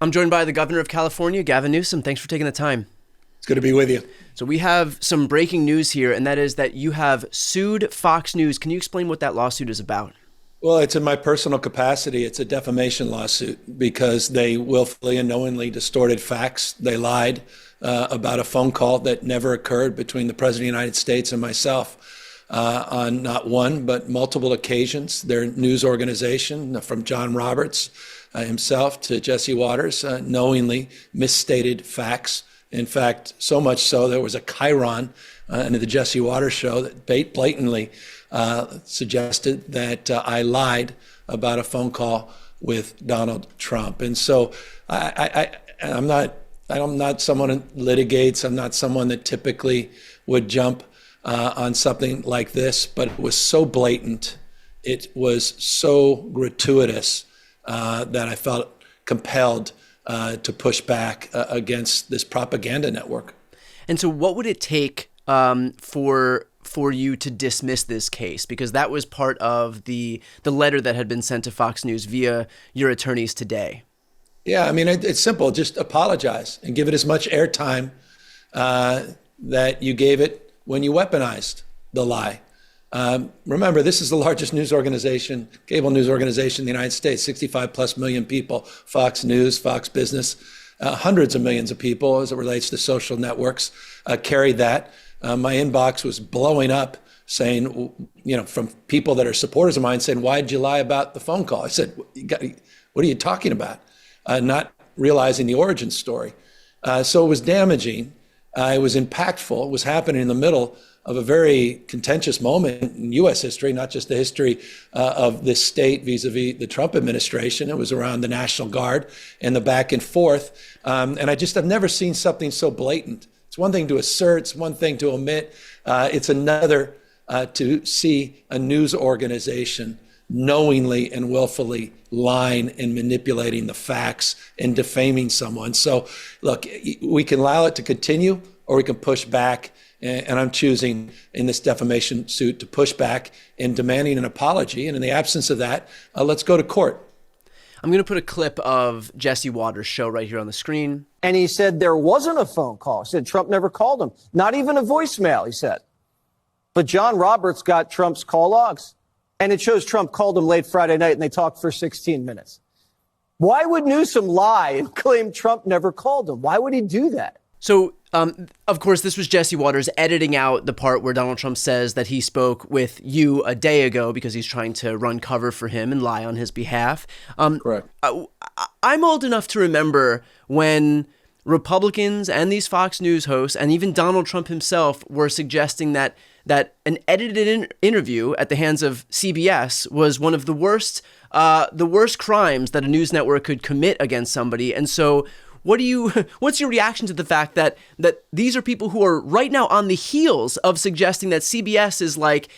I'm joined by the governor of California, Gavin Newsom. Thanks for taking the time. It's good to be with you. So we have some breaking news here, and that is that you have sued Fox News. Can you explain what that lawsuit is about? Well, it's in my personal capacity. It's a defamation lawsuit because they willfully and knowingly distorted facts. They lied about a phone call that never occurred between the President of the United States and myself on not one, but multiple occasions. Their news organization, from John Roberts himself to Jesse Waters, knowingly misstated facts. In fact, so much so there was a chyron in the Jesse Waters show that blatantly suggested that I lied about a phone call with Donald Trump. And so I'm not someone who litigates. I'm not someone that typically would jump on something like this, but it was so blatant. It was so gratuitous that I felt compelled to push back against this propaganda network. And so what would it take for you to dismiss this case? Because that was part of the letter that had been sent to Fox News via your attorneys today. Yeah, I mean, it's simple. Just apologize and give it as much airtime that you gave it when you weaponized the lie. Remember, this is the largest news organization, cable news organization in the United States, 65 plus million people, Fox News, Fox Business, hundreds of millions of people as it relates to social networks carried that. My inbox was blowing up saying, from people that are supporters of mine saying, why did you lie about the phone call? I said, what are you talking about? Not realizing the origin story. So it was damaging. It was impactful. It was happening in the middle of a very contentious moment in U.S. history, not just the history of this state vis-a-vis the Trump administration. It was around the National Guard and the back and forth. And I've never seen something so blatant. It's one thing to assert, it's one thing to omit. It's another to see a news organization knowingly and willfully lying and manipulating the facts and defaming someone. So look, we can allow it to continue or we can push back. And I'm choosing in this defamation suit to push back and demanding an apology. And in the absence of that, let's go to court. I'm going to put a clip of Jesse Waters' show right here on the screen. And he said there wasn't a phone call. He said Trump never called him. Not even a voicemail, he said. But John Roberts got Trump's call logs. And it shows Trump called him late Friday night and they talked for 16 minutes. Why would Newsom lie and claim Trump never called him? Why would he do that? So, of course, this was Jesse Waters editing out the part where Donald Trump says that he spoke with you a day ago because he's trying to run cover for him and lie on his behalf. Correct. I'm old enough to remember when Republicans and these Fox News hosts and even Donald Trump himself were suggesting that an edited interview at the hands of CBS was one of the worst crimes that a news network could commit against somebody. And so what's your reaction to the fact that these are people who are right now on the heels of suggesting that CBS is like,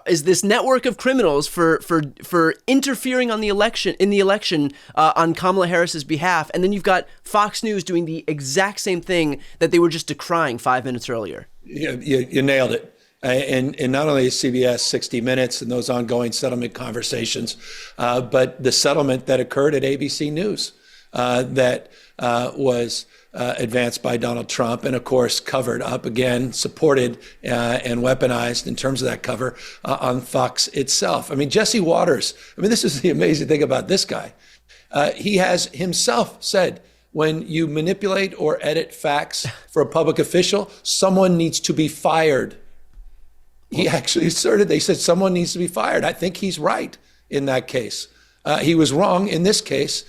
is this network of criminals for interfering in the election on Kamala Harris's behalf, and then you've got Fox News doing the exact same thing that they were just decrying 5 minutes earlier. You nailed it. And not only is CBS 60 Minutes and those ongoing settlement conversations, but the settlement that occurred at ABC News. That was advanced by Donald Trump and, of course, covered up again, supported and weaponized in terms of that cover on Fox itself. I mean, Jesse Waters, this is the amazing thing about this guy. He has himself said, when you manipulate or edit facts for a public official, someone needs to be fired. He actually asserted, they said someone needs to be fired. I think he's right in that case. He was wrong in this case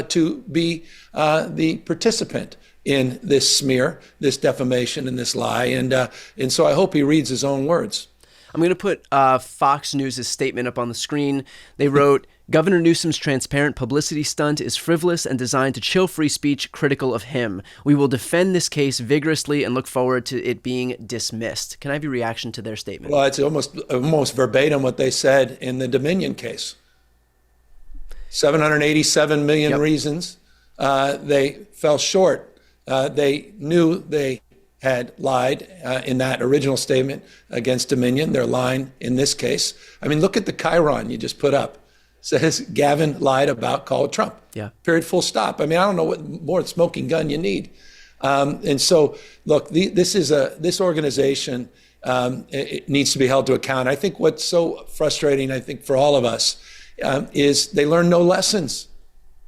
to be the participant in this smear, this defamation, and this lie. And so I hope he reads his own words. I'm going to put Fox News' statement up on the screen. They wrote, Governor Newsom's transparent publicity stunt is frivolous and designed to chill free speech critical of him. We will defend this case vigorously and look forward to it being dismissed. Can I have your reaction to their statement? Well, it's almost verbatim what they said in the Dominion case. 787 million reasons. They fell short. They knew they had lied in that original statement against Dominion. They're lying in this case. Look at the chyron you just put up. says Gavin lied about Trump. Yeah. Period, full stop. I mean, I don't know what more smoking gun you need. And so, look, this organization, it needs to be held to account. I think what's so frustrating, I think, for all of us, is they learn no lessons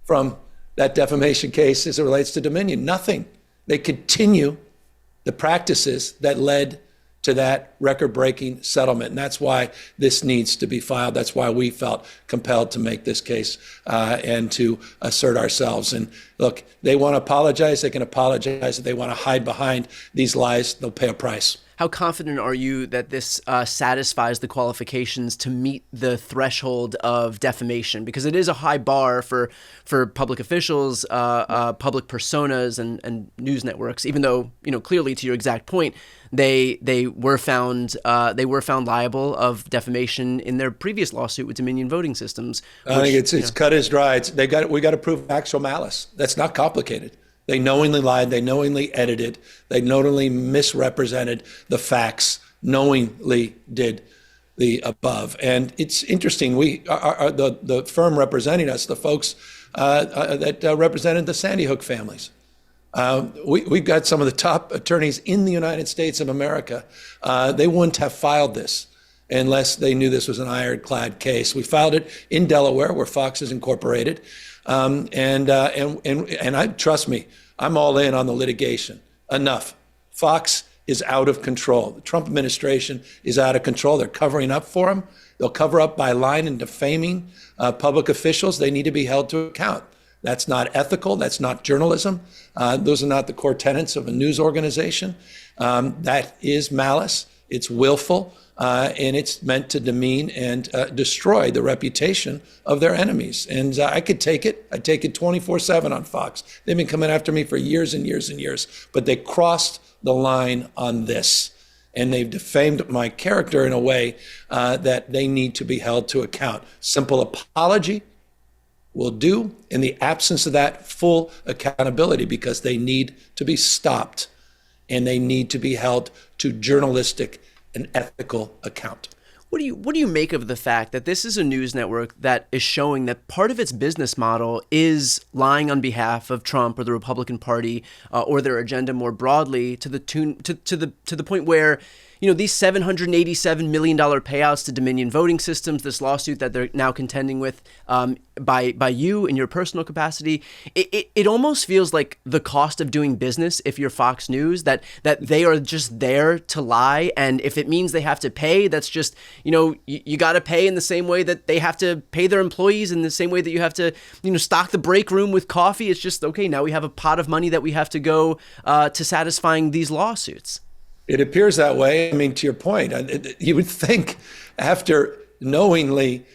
from that defamation case as it relates to Dominion. Nothing. They continue the practices that led to that record-breaking settlement. And that's why this needs to be filed. That's why we felt compelled to make this case and to assert ourselves. And look, they want to apologize. They can apologize. If they want to hide behind these lies, they'll pay a price. How confident are you that this satisfies the qualifications to meet the threshold of defamation? Because it is a high bar for public officials, public personas, and news networks. Even though, clearly, to your exact point, they were found liable of defamation in their previous lawsuit with Dominion Voting Systems. I think it's cut as dry. We got to prove actual malice. That's not complicated. They knowingly lied. They knowingly edited. They knowingly misrepresented the facts. Knowingly did the above. And it's interesting. We are the firm representing us, the folks that represented the Sandy Hook families. We've got some of the top attorneys in the United States of America. They wouldn't have filed this unless they knew this was an ironclad case. We filed it in Delaware, where Fox is incorporated. And trust me, I'm all in on the litigation. Enough. Fox is out of control. The Trump administration is out of control. They're covering up for him. They'll cover up by lying and defaming public officials. They need to be held to account. That's not ethical. That's not journalism. Those are not the core tenets of a news organization. That is malice. It's willful. And it's meant to demean and destroy the reputation of their enemies. And I could take it. I take it 24/7 on Fox. They've been coming after me for years and years and years. But they crossed the line on this. And they've defamed my character in a way that they need to be held to account. Simple apology will do. In the absence of that, full accountability, because they need to be stopped. And they need to be held to journalistic an ethical account. What do you make of the fact that this is a news network that is showing that part of its business model is lying on behalf of Trump or the Republican Party or their agenda more broadly, to the point where these $787 million payouts to Dominion Voting Systems, this lawsuit that they're now contending with by you in your personal capacity, it almost feels like the cost of doing business if you're Fox News, that they are just there to lie. And if it means they have to pay, that's just, you got to pay in the same way that they have to pay their employees, in the same way that you have to, stock the break room with coffee. It's just, okay, now we have a pot of money that we have to go to satisfying these lawsuits. It appears that way. I mean, to your point, you would think after knowingly,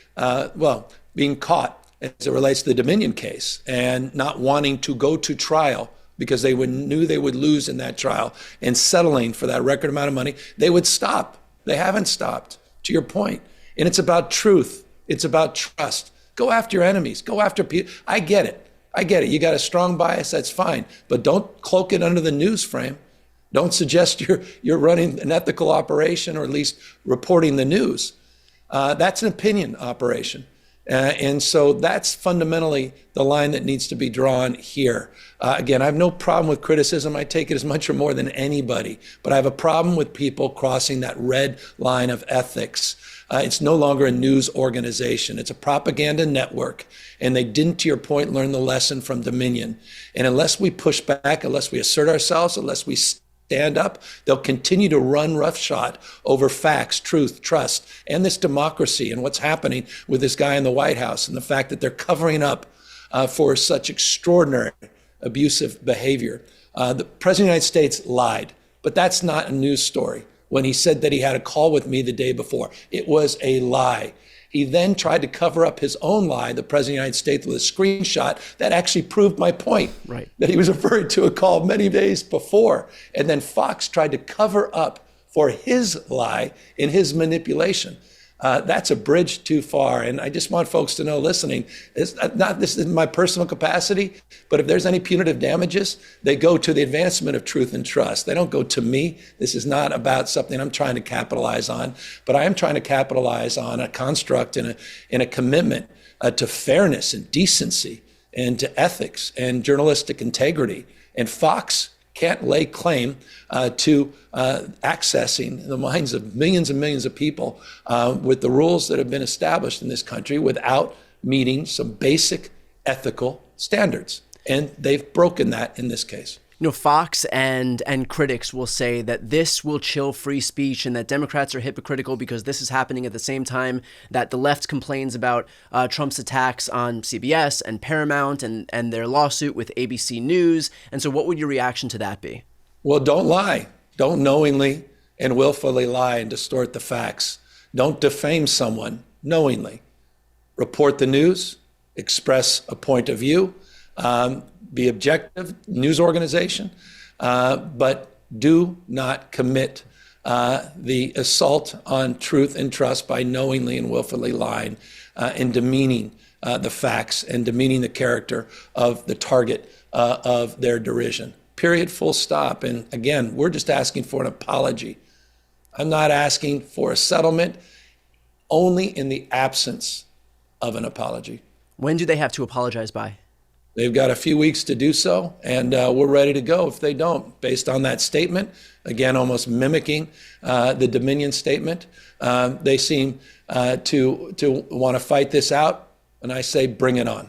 being caught as it relates to the Dominion case and not wanting to go to trial because they knew they would lose in that trial and settling for that record amount of money, they would stop. They haven't stopped, to your point. And it's about truth. It's about trust. Go after your enemies. Go after people. I get it. You got a strong bias, that's fine. But don't cloak it under the news frame. Don't suggest you're running an ethical operation or at least reporting the news. That's an opinion operation. And so that's fundamentally the line that needs to be drawn here. Again, I have no problem with criticism. I take it as much or more than anybody. But I have a problem with people crossing that red line of ethics. It's no longer a news organization. It's a propaganda network. And they didn't, to your point, learn the lesson from Dominion. And unless we push back, unless we assert ourselves, unless we stand up, they'll continue to run roughshod over facts, truth, trust, and this democracy and what's happening with this guy in the White House and the fact that they're covering up for such extraordinary abusive behavior. The President of the United States lied, but that's not a news story. When he said that he had a call with me the day before, it was a lie. He then tried to cover up his own lie, the President of the United States, with a screenshot that actually proved my point, right, that he was referring to a call many days before. And then Fox tried to cover up for his lie in his manipulation. That's a bridge too far. And I just want folks to know, listening, this is my personal capacity, but if there's any punitive damages, they go to the advancement of truth and trust. They don't go to me. This is not about something I'm trying to capitalize on, but I am trying to capitalize on a construct and a commitment to fairness and decency and to ethics and journalistic integrity. And Fox can't lay claim to accessing the minds of millions and millions of people with the rules that have been established in this country without meeting some basic ethical standards. And they've broken that in this case. Fox and critics will say that this will chill free speech and that Democrats are hypocritical because this is happening at the same time that the left complains about Trump's attacks on CBS and Paramount and their lawsuit with ABC News. And so what would your reaction to that be? Well, don't lie. Don't knowingly and willfully lie and distort the facts. Don't defame someone knowingly. Report the news, express a point of view, be objective, news organization, but do not commit the assault on truth and trust by knowingly and willfully lying and demeaning the facts and demeaning the character of the target of their derision. Period, full stop. And again, we're just asking for an apology. I'm not asking for a settlement, only in the absence of an apology. When do they have to apologize by? They've got a few weeks to do so, and we're ready to go if they don't. Based on that statement, again, almost mimicking the Dominion statement, they seem to want to fight this out, and I say bring it on.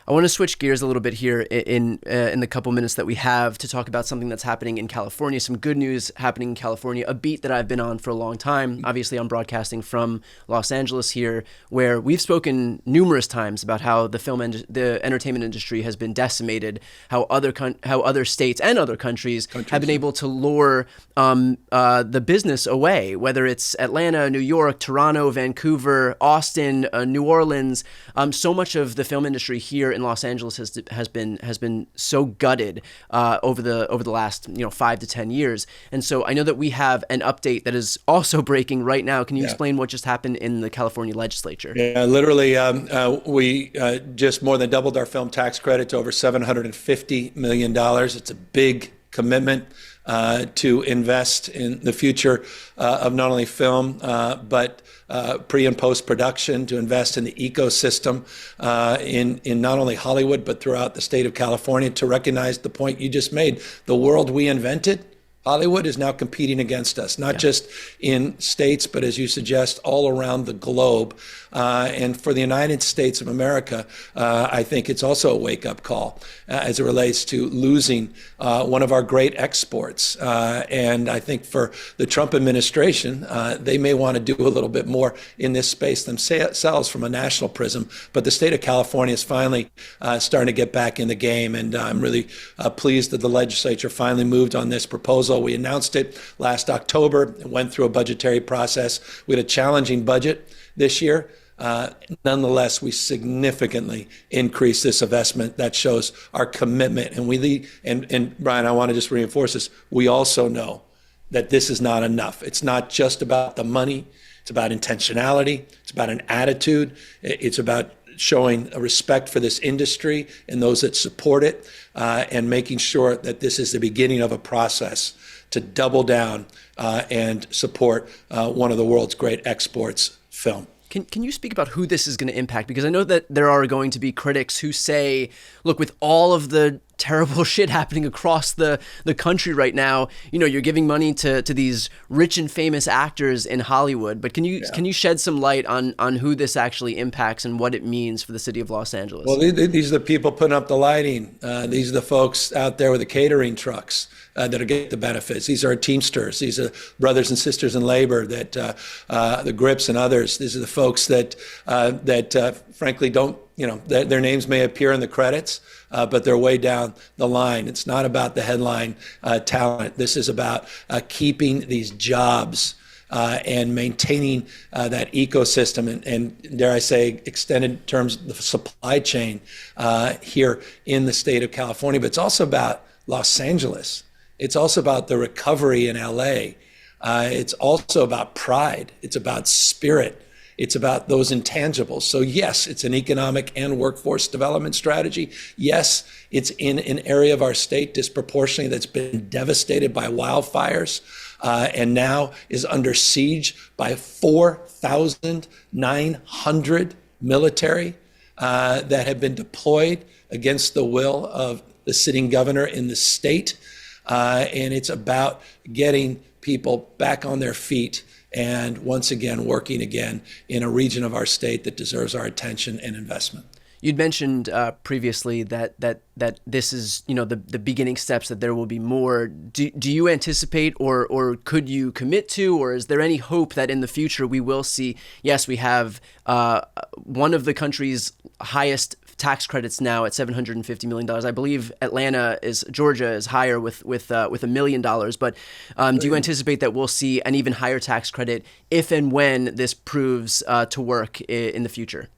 I want to switch gears a little bit here in the couple minutes that we have to talk about something that's happening in California, some good news happening in California, a beat that I've been on for a long time. Obviously, I'm broadcasting from Los Angeles here, where we've spoken numerous times about how the entertainment industry has been decimated, how other states and other countries have been able to lure the business away, whether it's Atlanta, New York, Toronto, Vancouver, Austin, New Orleans. So much of the film industry here in Los Angeles has been so gutted over the last 5 to 10 years. And so I know that we have an update that is also breaking right now. Can you explain what just happened in the California legislature? Yeah, literally, we just more than doubled our film tax credit to over $750 million. It's a big commitment to invest in the future of not only film, but pre and post production, to invest in the ecosystem in not only Hollywood, but throughout the state of California, to recognize the point you just made. The world we invented, Hollywood, is now competing against us, not just in states, but as you suggest, all around the globe. And for the United States of America, I think it's also a wake-up call as it relates to losing one of our great exports. And I think for the Trump administration, they may want to do a little bit more in this space themselves from a national prism. But the state of California is finally starting to get back in the game. And I'm really pleased that the legislature finally moved on this proposal. We announced it last October. It went through a budgetary process. We had a challenging budget this year. Nonetheless, we significantly increased this investment. That shows our commitment. And Brian, I want to just reinforce this. We also know that this is not enough. It's not just about the money. It's about intentionality. It's about an attitude. It's about showing a respect for this industry and those that support it, and making sure that this is the beginning of a process to double down and support one of the world's great exports, film. Can you speak about who this is going to impact? Because I know that there are going to be critics who say, look, with all of the terrible shit happening across the country right now, you're giving money to these rich and famous actors in Hollywood. But can you shed some light on who this actually impacts and what it means for the city of Los Angeles? Well, these are the people putting up the lighting. These are the folks out there with the catering trucks that are getting the benefits. These are our Teamsters. These are brothers and sisters in labor, that the Grips and others. These are the folks that frankly don't, their names may appear in the credits, but they're way down the line. It's not about the headline talent. This is about keeping these jobs and maintaining that ecosystem and dare I say, extended terms, the supply chain here in the state of California. But it's also about Los Angeles. It's also about the recovery in LA. It's also about pride. It's about spirit. It's about those intangibles. So yes, it's an economic and workforce development strategy. Yes, it's in an area of our state disproportionately that's been devastated by wildfires and now is under siege by 4,900 military that have been deployed against the will of the sitting governor in the state. And it's about getting people back on their feet and once again working again in a region of our state that deserves our attention and investment. You'd mentioned previously that this is, the beginning steps, that there will be more. Do you anticipate or could you commit to, or is there any hope that in the future we will see, yes, we have one of the country's highest tax credits now at $750 million. I believe Georgia is higher with $1 million. But do you anticipate that we'll see an even higher tax credit if and when this proves to work in the future?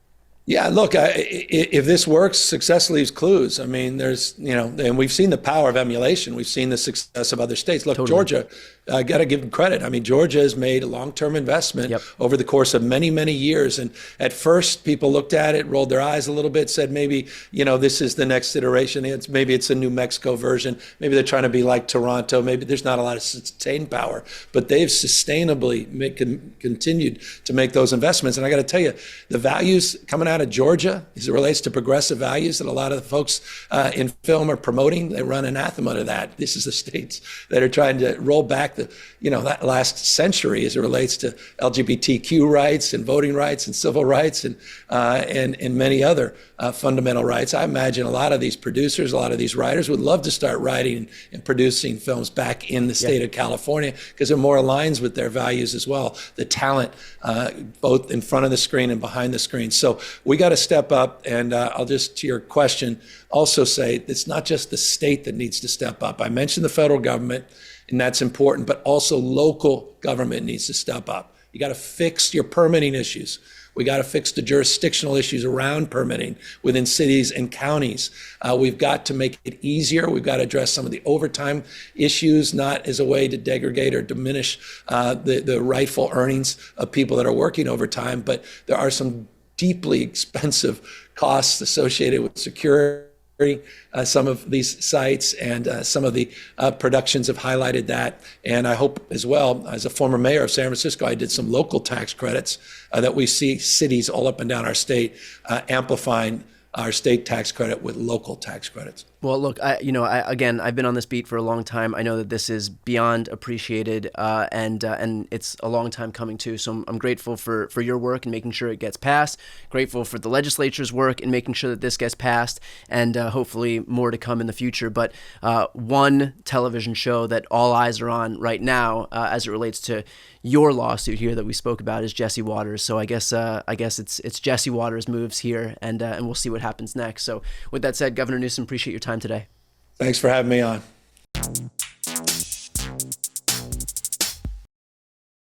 Yeah, look, if this works, success leaves clues. I mean, and we've seen the power of emulation. We've seen the success of other states. Look, totally. Georgia, I got to give them credit. I mean, Georgia has made a long-term investment over the course of many, many years. And at first, people looked at it, rolled their eyes a little bit, said maybe, this is the next iteration. Maybe it's a New Mexico version. Maybe they're trying to be like Toronto. Maybe there's not a lot of sustained power. But they've sustainably continued to make those investments. And I got to tell you, the values coming out of Georgia, as it relates to progressive values that a lot of the folks in film are promoting, they run anathema to that. This is the states that are trying to roll back that last century as it relates to LGBTQ rights and voting rights and civil rights and many other fundamental rights. I imagine a lot of these producers, a lot of these writers would love to start writing and producing films back in the state of California because it more aligns with their values as well. The talent, both in front of the screen and behind the screen. So we got to step up. And I'll just, to your question, also say it's not just the state that needs to step up. I mentioned the federal government, and that's important, but also local government needs to step up. You got to fix your permitting issues. We got to fix the jurisdictional issues around permitting within cities and counties. We've got to make it easier. We've got to address some of the overtime issues, not as a way to degrade or diminish the rightful earnings of people that are working overtime, but there are some deeply expensive costs associated with security. Some of these sites and some of the productions have highlighted that. And I hope as well, as a former mayor of San Francisco, I did some local tax credits that we see cities all up and down our state amplifying our state tax credit with local tax credits. Well, look, again, I've been on this beat for a long time. I know that this is beyond appreciated, and it's a long time coming too. So I'm grateful for your work in making sure it gets passed. Grateful for the legislature's work in making sure that this gets passed, and hopefully more to come in the future. But one television show that all eyes are on right now, as it relates to your lawsuit here that we spoke about, is Jesse Watters. So I guess it's Jesse Watters moves here, and we'll see what happens next. So with that said, Governor Newsom, appreciate your time today. Thanks for having me on.